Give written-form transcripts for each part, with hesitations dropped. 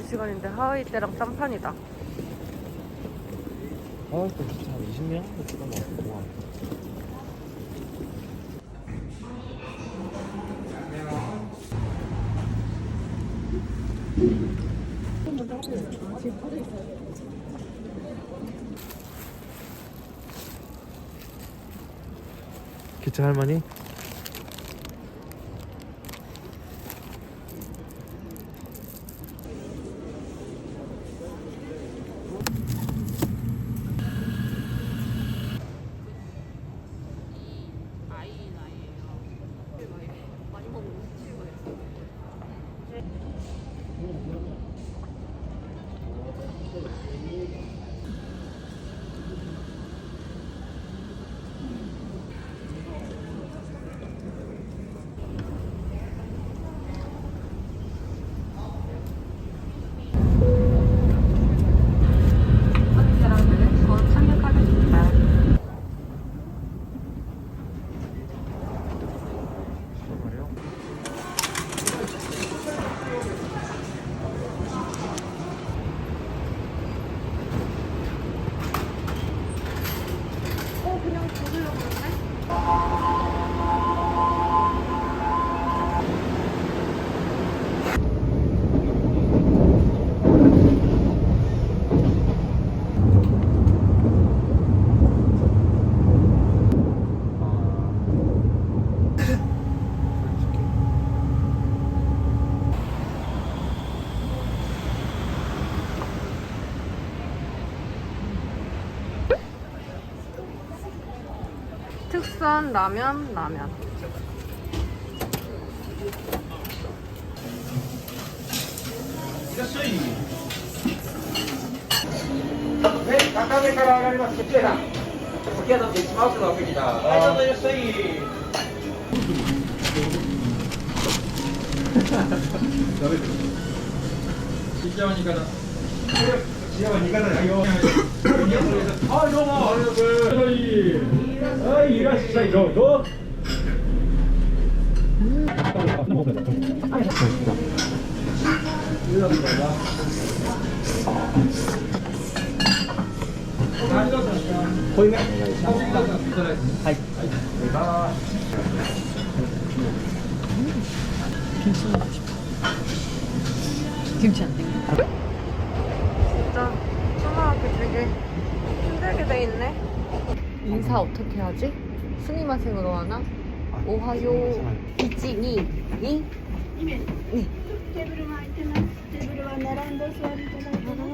시간인데 하와이 때랑 딴판이다. 하와이 때 진짜 한 20년 했던 것 같아, 동안. 기차 할머니? 특선 라면. 네, 가까이から上がります。こちらだ。お部屋のデスマウスのお席だ。はい、どうぞいらっしゃい。新山に方。新山に方だよ。はい、どうも。ありがとうございます。はい、いらっしゃい、どうぞ。濃いめ。はい。김치 안 땡겨? 진짜 초등학교 되게 힘들게 돼 있네. 인사 어떻게 하지? 스미마셍으로 하나? 오하요 이찌니 니? 네. テーブルが空いてます。テーブルは並んでお座りいただいてます。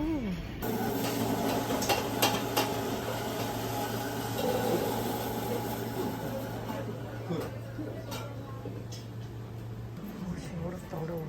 어렵다 어려워.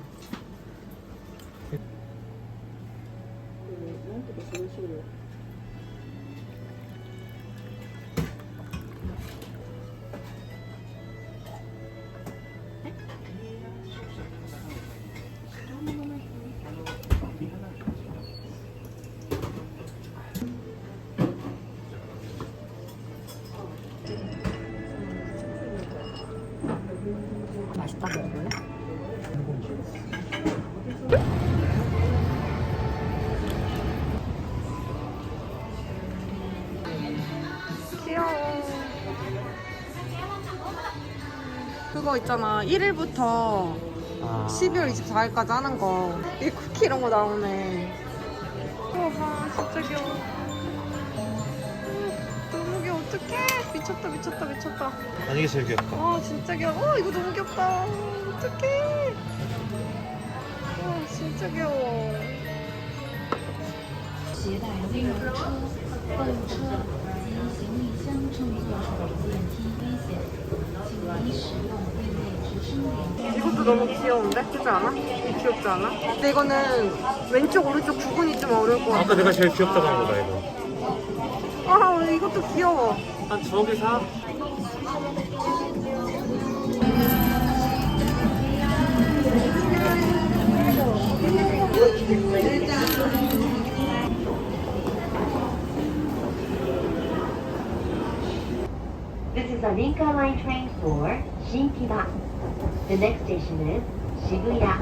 맛있다 먹을래? 귀여워. 그거 있잖아 1일부터 12월 24일까지 하는 거. 이 쿠키 이런 거 나오네. 우와 진짜 귀여워. 너무 귀여워. 어떡해. 미쳤다. 아니, 이게 제일 귀엽다. 와 진짜 귀여워. 이거 너무 귀엽다. 어떡해. 와 진짜 귀여워. 携带婴儿车、购物车及行李箱乘坐电梯危险，请宜使用位内直升帘。 이것도 너무 귀여운데? 그렇지 않아? 귀엽지 않아? 근데 이거는 왼쪽 오른쪽 구분이 좀 어려울 것 같아. 아까 내가 제일 귀엽다고 한 거다, 이거. 아 이것도 귀여워. 한 저기 사. This is a Rinka Line train for Shinkiba. The next station is Shibuya.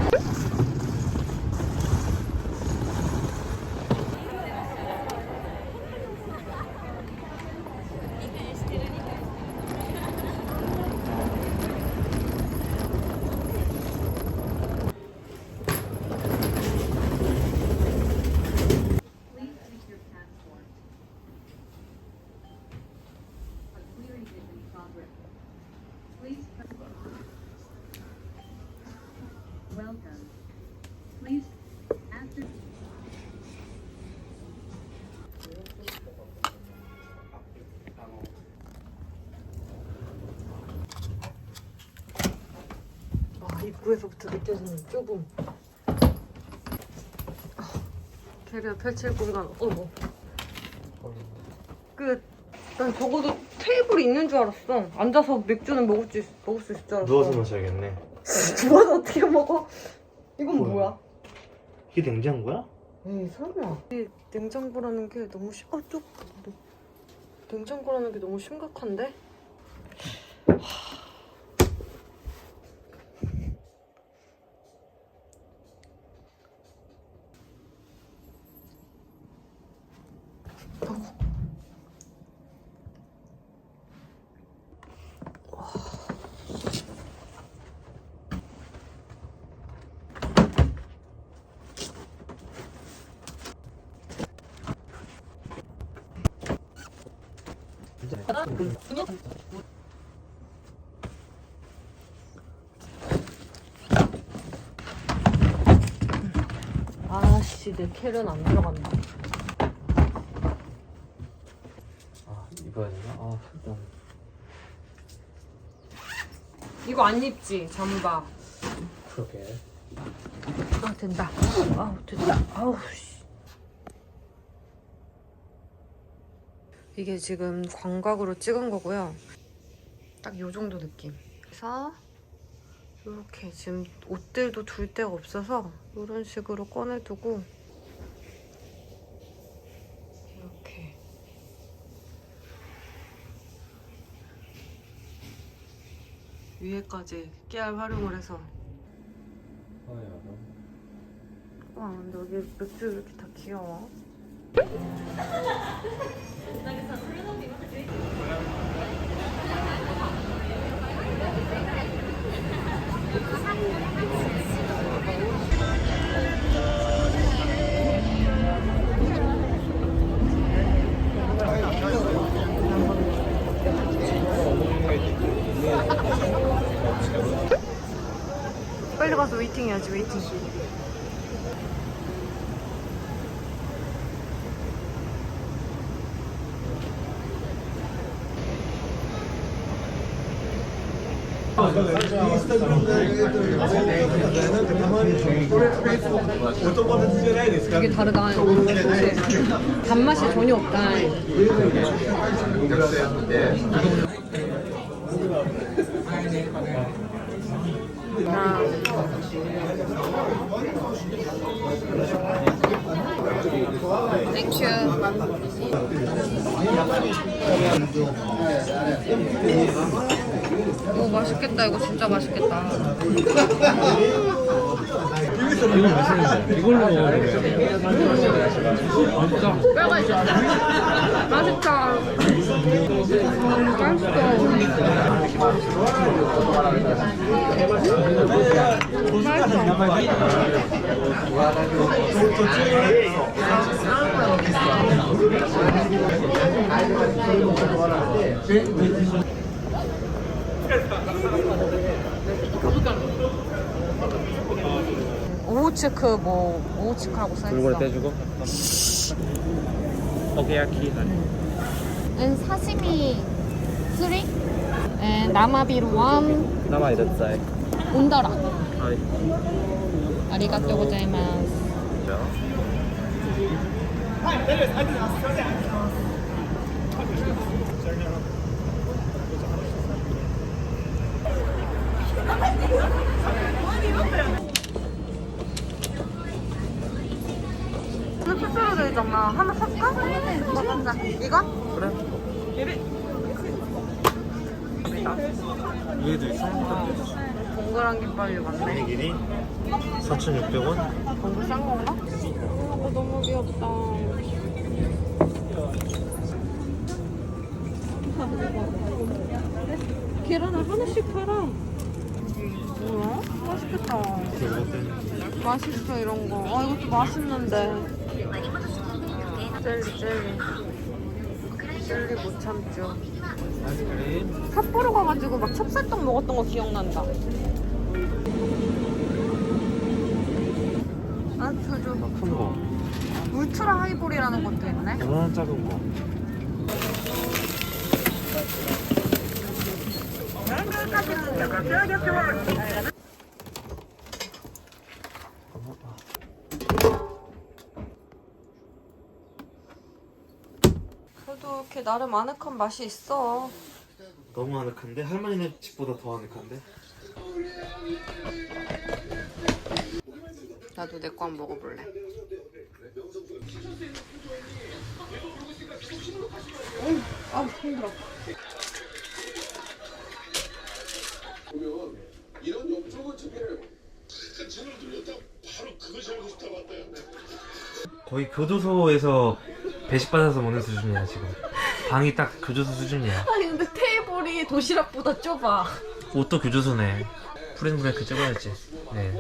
입구에서부터 느껴지는 좁음. 캐리어 펼칠 공간. 어머. 난 적어도 테이블이 있는 줄 알았어. 앉아서 맥주는 먹을 수 있을 줄 알았어. 누워서 마셔야겠네. 누워서 어떻게 먹어? 이건 뭐야? 이게 냉장고야? 에이 설마. 이 냉장고라는 게 너무 냉장고라는 게 너무 심각한데? 아씨 내 캘은 안 들어간다. 아 입어야 되나? 아 일단 이거 안 입지 잠바. 그러게. 아 된다. 아우 됐다. 아우 씨. 이게 지금 광각으로 찍은 거고요. 딱 요 정도 느낌. 그래서 이렇게 지금 옷들도 둘 데가 없어서 이런 식으로 꺼내두고 이렇게 위에까지 깨알 활용을 해서. 와 근데 여기 맥주 왜 이렇게 다 귀여워? 빨리 가서 웨이팅 해야지 웨이팅. 이게 다르다. 단맛이 전혀 없다. 땡큐. 오 맛있겠다. 이거 진짜 맛있겠다. 이거 맛있는데 이걸로 먹어야 돼. 진짜 뼈가 있었다. 맛있다. 오우츠크 오우츠크라고 써있어. 물건을 떼주고. 오케야키. And sashimi 3 and namabiru 1 生いだったい。 온더라. はい。 아리가또 고자이마스. 스스로 되잖아. 하나 살까? 맞다. 이거? 그래. 위에도 있어. 동그란 김밥이 많네. 길이 4,600원. 너무 싼 건가? 이거 너무 귀엽다. 계란을 하나씩 팔아. 뭐야? 맛있겠다. 맛있어 이런 거. 아 이것도 맛있는데. 젤리 못 참죠. 삿포로 가가지고 막 찹쌀떡 먹었던 거 기억난다. 아 저저 큰 거. 울트라 하이볼이라는 것도 있네. 얼마나 작은 거. 이렇게 나름 아늑한 맛이 있어. 너무 아늑한데? 할머니네 집보다 더 아늑한데? 나도 내 거 한번 먹어볼래. 아 힘들어. 거의 교도소에서 배식받아서 먹는 수준이야 지금. 방이 딱 교도소 수준이야. 아니 근데 테이블이 도시락보다 좁아. 옷도 교도소네. 프렌브레이크 찍어야지. 네.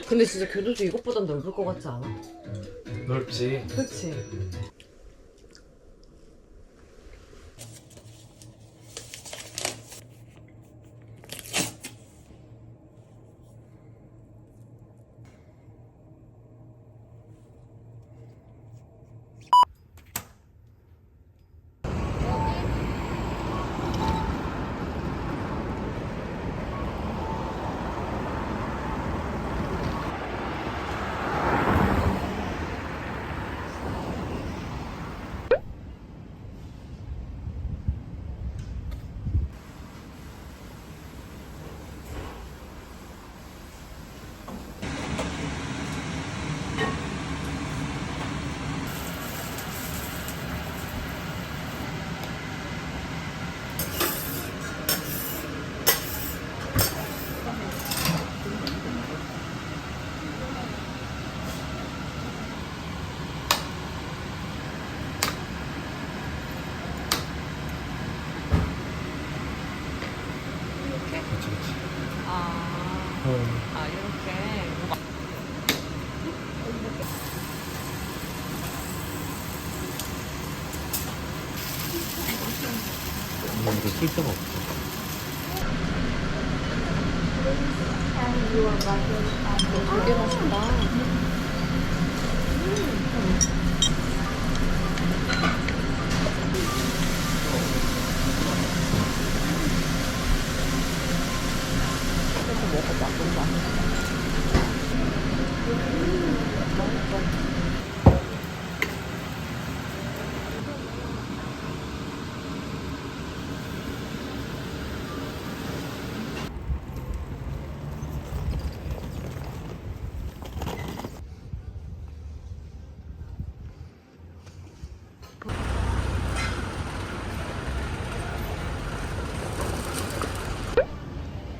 근데 진짜 교도소 이것보단 넓을 것 같지 않아? 넓지. 그치? 그치 그치. 아 이렇게. 이거 쓸 데가 없어. 되게 맛있다.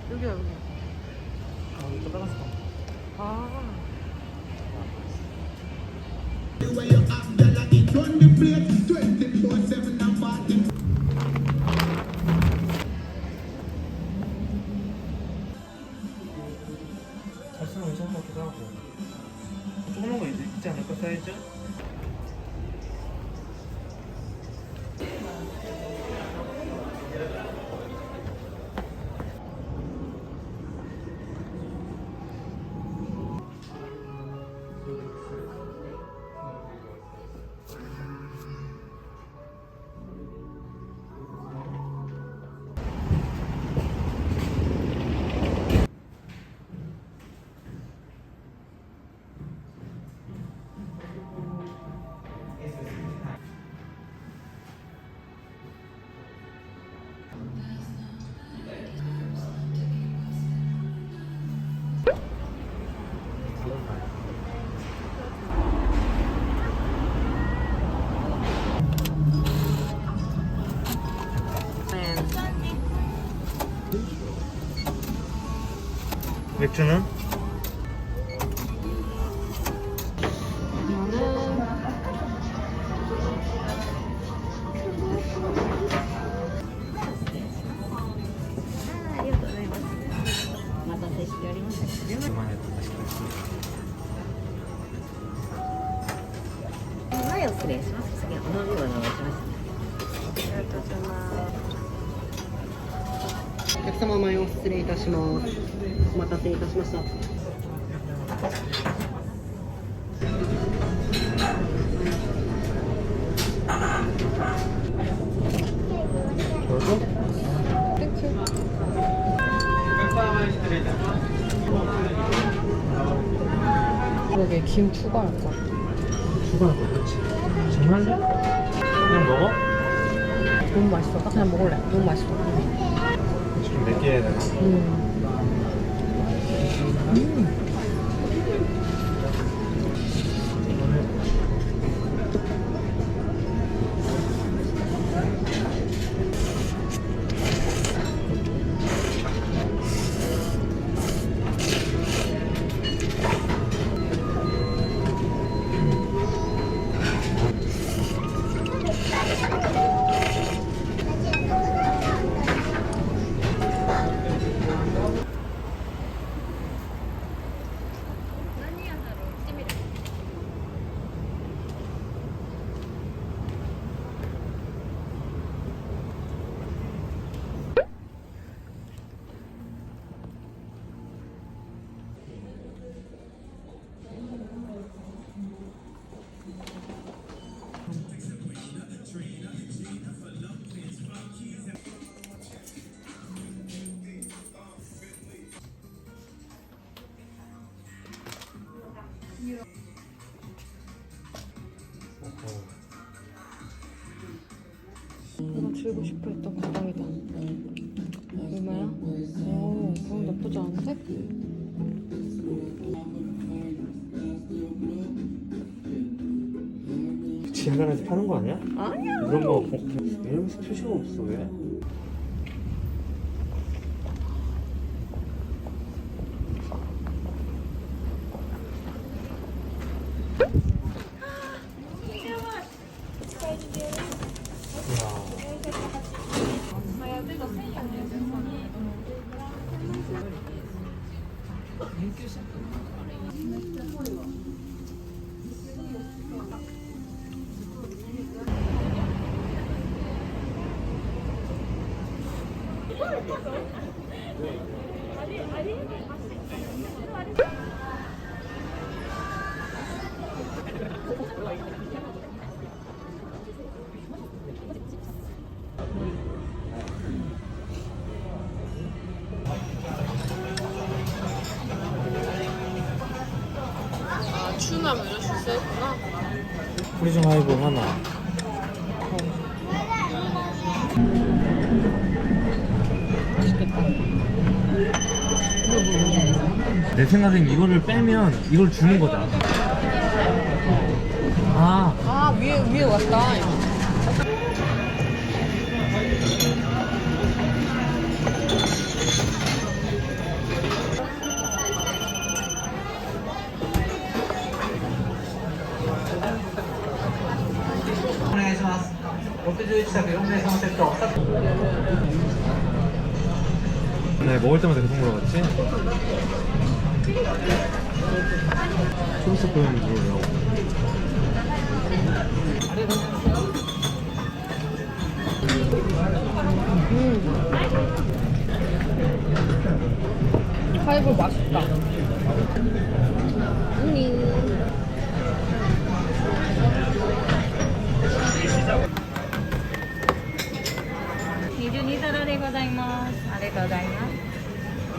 여기야 여기. 또 따랐어. 아. 잘 쓰면 괜찮은 것 같기도 하고. 조그만 거 있지 않을까 사이즈? 맥주는? 그만해도 맛있겠다. 前を失礼します。次は同じようなお願いします。お客様前を失礼いたします。お待たせいたしました。 그러게 김 추가할 걸. 추가할 거야, 그렇지? 지금 할래? 그냥 먹어? 너무 맛있어. 나 그냥 먹을래. 너무 맛있어. 좀 맵게 해야 되나? 내가 들고 싶어 했던 가방이다. 얼마야? 오, 가방 나쁘지 않은데? 지하간에서 파는 거 아니야? 아니야. 이런 거 이러면서 표시가 없어 왜? 아, 추우면 이럴 수 있었구나. 프리즘 하이볼 하나. 내 생각엔 이거를 빼면 이걸 주는 거다. 아, 위에 왔다. 네, 먹을 때마다 계속 물어봤지? 초록색 보이는 물으려고. 하이볼 맛있다.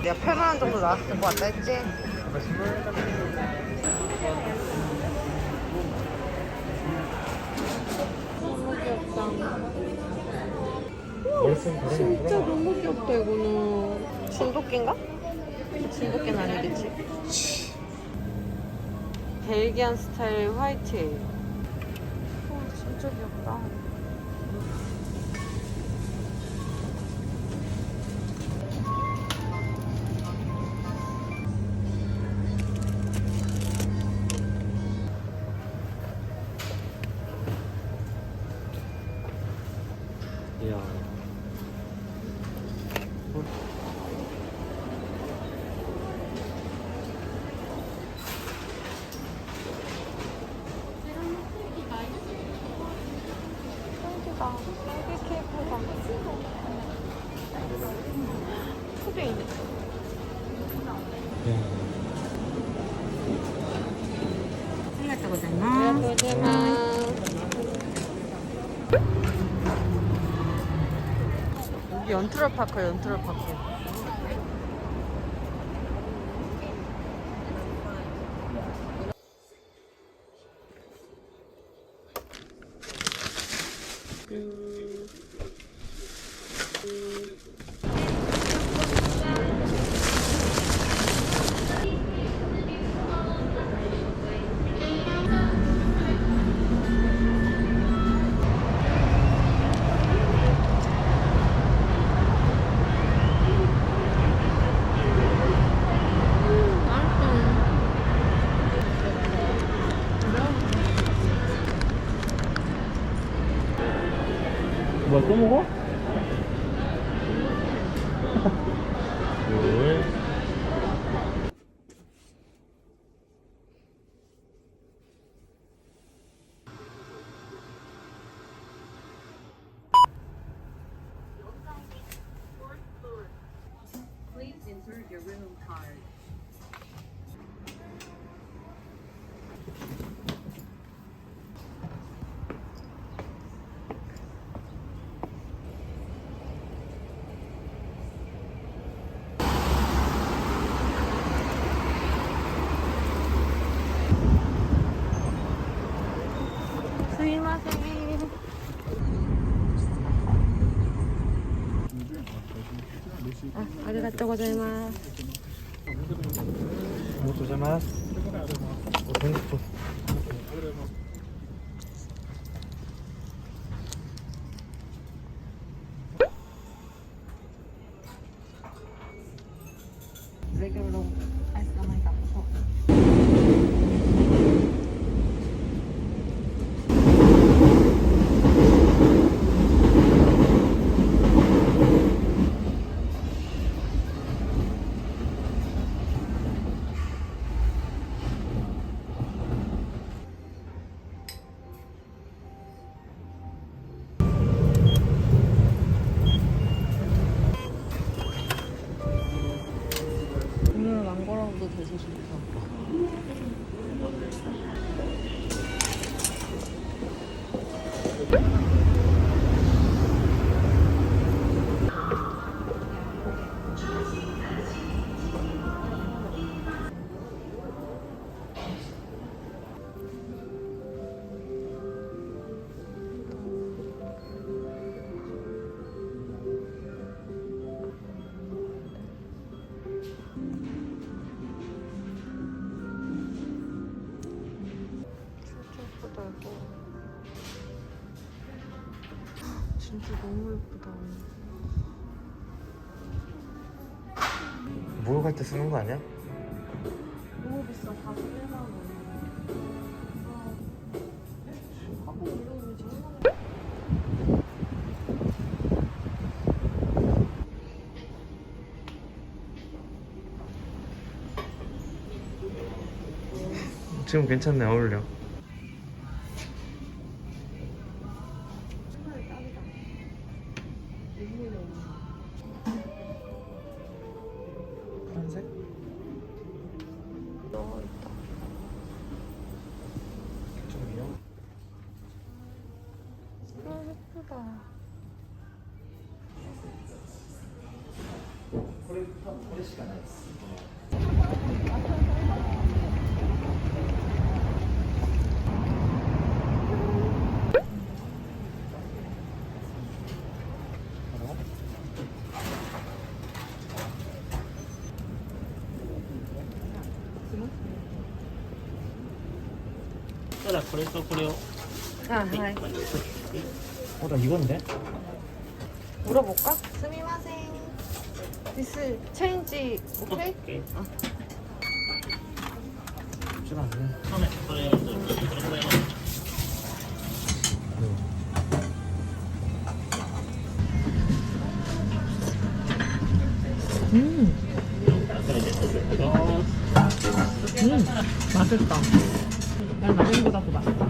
내가 8만원 정도 나왔을 것 같다 했지? 너무 귀엽다. 진짜 너무 귀엽다 이거는. 진돗개인가? 진돗개는 아니겠지? 벨기안 스타일 화이트에요. 진짜 귀엽다. 이야. 딸기 케이크가 푸딩. 여기 연트럴파크. 뭐야 또 먹어? 뭘? 아리가또 고자이마스. 뭐 고자마스. 땡스. 오늘 망고랑도 되게 좋다. 예쁘다 이거. 진짜 너무 예쁘다. 목욕할 때 쓰는 거 아니야? 너무 비싸. 41만 원. 하고 이러면 정말. 지금 괜찮네 어울려. 파란색? 너무 있다. 이쪽이요? 예쁘다. 아, 하이. 나 이건데? 물어볼까? 스미마셍. 디스 체인지 오케이? 쉽지가 않네. 맛있다. 난 라면보다 더 맛있다.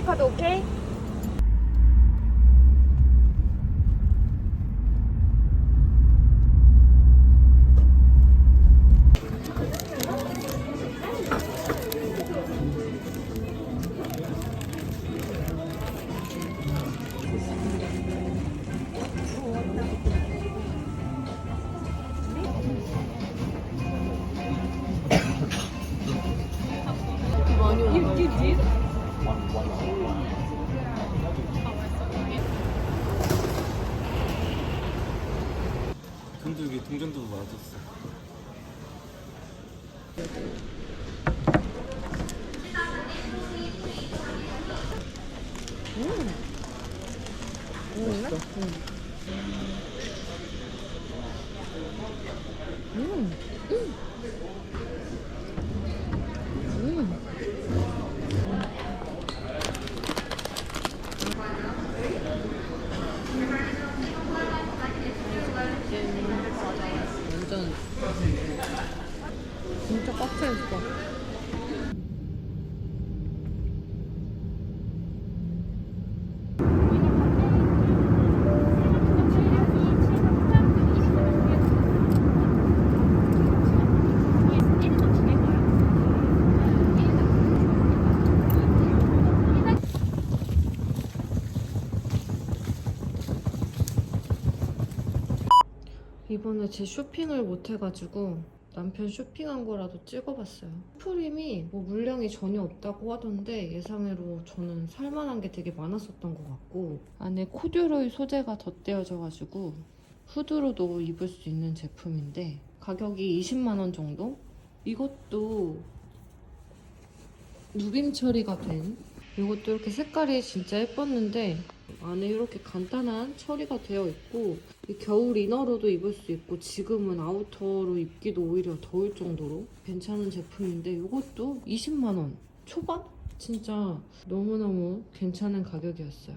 카드 오케이? 근데 동전도 맞았어. 완전 진짜 꽉 차있어. 이번에 제 쇼핑을 못해가지고 남편 쇼핑한 거라도 찍어봤어요. 프림이 뭐 물량이 전혀 없다고 하던데 예상외로 저는 살만한 게 되게 많았었던 것 같고 안에 코듀로이 소재가 덧대어져가지고 후드로도 입을 수 있는 제품인데 가격이 20만 원 정도? 이것도 누빔 처리가 된 이것도 이렇게 색깔이 진짜 예뻤는데 안에 이렇게 간단한 처리가 되어 있고 겨울 이너로도 입을 수 있고 지금은 아우터로 입기도 오히려 더울 정도로 괜찮은 제품인데 이것도 20만 원 초반? 진짜 너무너무 괜찮은 가격이었어요.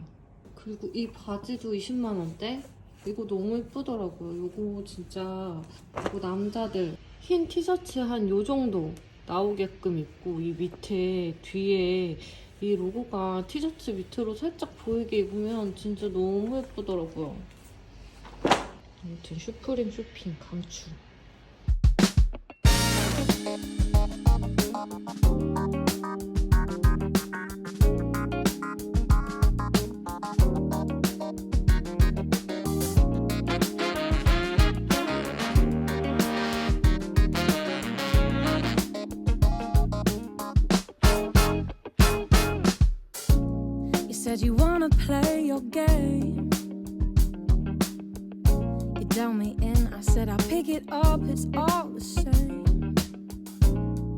그리고 이 바지도 20만 원대? 이거 너무 예쁘더라고요. 이거 진짜 이거 남자들 흰 티셔츠 한 요 정도 나오게끔 입고 이 밑에 뒤에 이 로고가 티셔츠 밑으로 살짝 보이게 입으면 진짜 너무 예쁘더라고요. 아무튼 슈프림 쇼핑 강추. You said you wanna play your game. You dealt me in, I said I'll pick it up, it's all the same.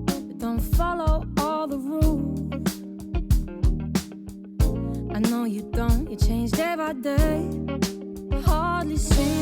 But don't follow all the rules. I know you don't, you change day by day. Hardly seem